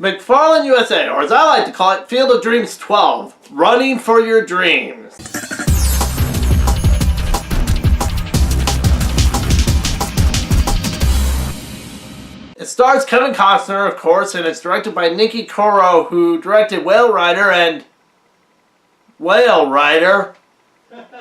McFarland USA, or as I like to call it, Field of Dreams 12, Running for Your Dreams. It stars Kevin Costner, of course, and it's directed by Nicky Coro, who directed Whale Rider and Whale Rider.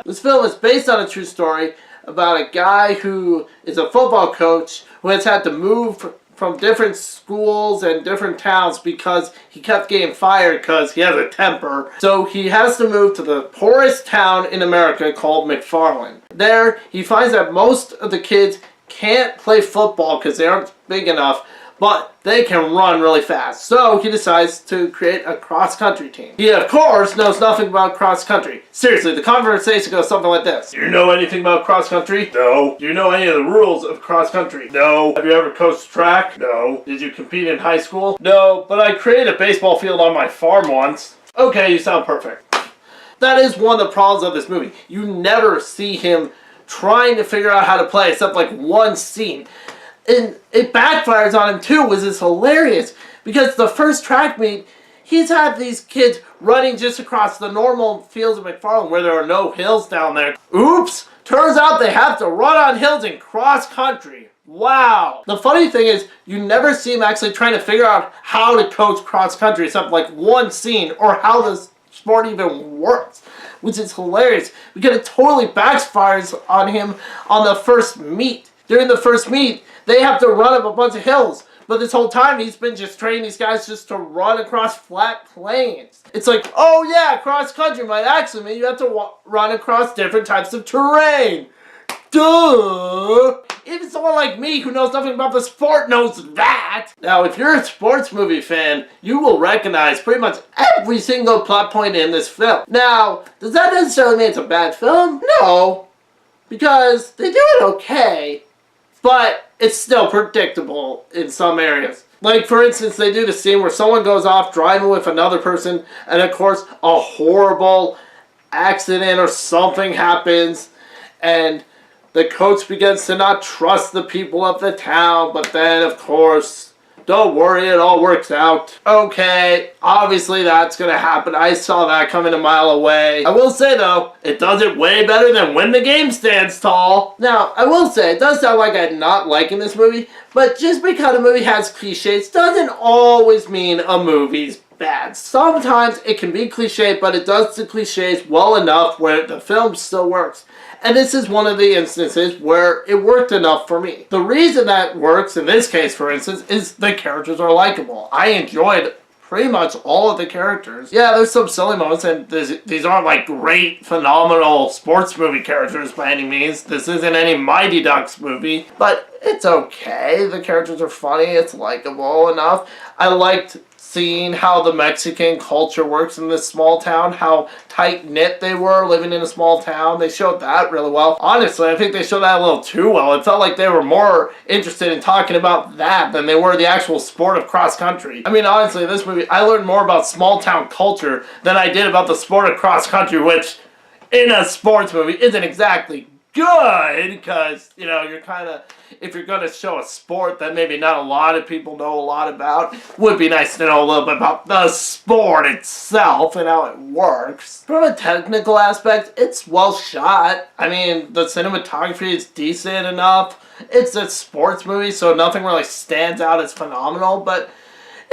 This film is based on a true story about a guy who is a football coach who has had to move from different schools and different towns because he kept getting fired because he has a temper. So he has to move to the poorest town in America called McFarland. There, he finds that most of the kids can't play football because they aren't big enough, but they can run really fast. So he decides to create a cross-country team. He, of course, knows nothing about cross-country. Seriously, the conversation goes something like this. Do you know anything about cross-country? No. Do you know any of the rules of cross-country? No. Have you ever coached track? No. Did you compete in high school? No, but I created a baseball field on my farm once. Okay, you sound perfect. That is one of the problems of this movie. You never see him trying to figure out how to play except like one scene. And it backfires on him too, which is hilarious, because the first track meet, he's had these kids running just across the normal fields of McFarland where there are no hills down there. Oops! Turns out they have to run on hills in cross country. Wow! The funny thing is, you never see him actually trying to figure out how to coach cross country except like one scene, or how this sport even works, which is hilarious because it totally backfires on him on the first meet. During the first meet, they have to run up a bunch of hills, but this whole time he's been just training these guys just to run across flat plains. It's like, oh yeah, cross country might actually mean you have to run across different types of terrain. Duh! Even someone like me who knows nothing about the sport knows that! Now, if you're a sports movie fan, you will recognize pretty much every single plot point in this film. Now, does that necessarily mean it's a bad film? No. Because they do it okay, but it's still predictable in some areas. Like, for instance, they do the scene where someone goes off driving with another person, and of course, a horrible accident or something happens, and the coach begins to not trust the people of the town, but then, of course, don't worry, it all works out. Okay, obviously that's gonna happen. I saw that coming a mile away. I will say, though, it does it way better than When the Game Stands Tall. Now, I will say, it does sound like I'm not liking this movie, but just because a movie has cliches doesn't always mean a movie's bad. Sometimes it can be cliche, but it does the cliches well enough where the film still works. And this is one of the instances where it worked enough for me. The reason that works, in this case for instance, is the characters are likable. I enjoyed pretty much all of the characters. Yeah, there's some silly moments, and these aren't like great, phenomenal sports movie characters by any means. This isn't any Mighty Ducks movie, but it's okay. The characters are funny, it's likable enough. I liked seeing how the Mexican culture works in this small town, how tight-knit they were living in a small town. They showed that really well. Honestly, I think they showed that a little too well. It felt like they were more interested in talking about that than they were the actual sport of cross-country. I mean, honestly, this movie, I learned more about small-town culture than I did about the sport of cross-country, which, in a sports movie, isn't exactly good, because, you know, you're kind of, if you're going to show a sport that maybe not a lot of people know a lot about, would be nice to know a little bit about the sport itself and how it works. From a technical aspect, it's well shot. I mean, the cinematography is decent enough. It's a sports movie, so nothing really stands out as phenomenal, but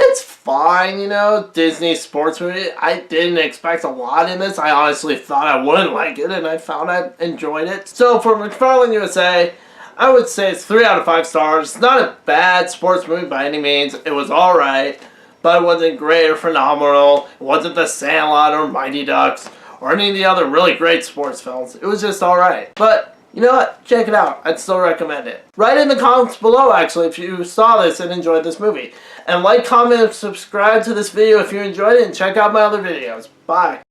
it's fine, you know, Disney sports movie. I didn't expect a lot in this. I honestly thought I wouldn't like it, and I found I enjoyed it. So for McFarland USA, I would say it's 3 out of 5 stars. It's not a bad sports movie by any means. It was alright, but it wasn't great or phenomenal. It wasn't The Sandlot or Mighty Ducks or any of the other really great sports films. It was just alright. But you know what? Check it out. I'd still recommend it. Write in the comments below, actually, if you saw this and enjoyed this movie. And like, comment, and subscribe to this video if you enjoyed it, and check out my other videos. Bye.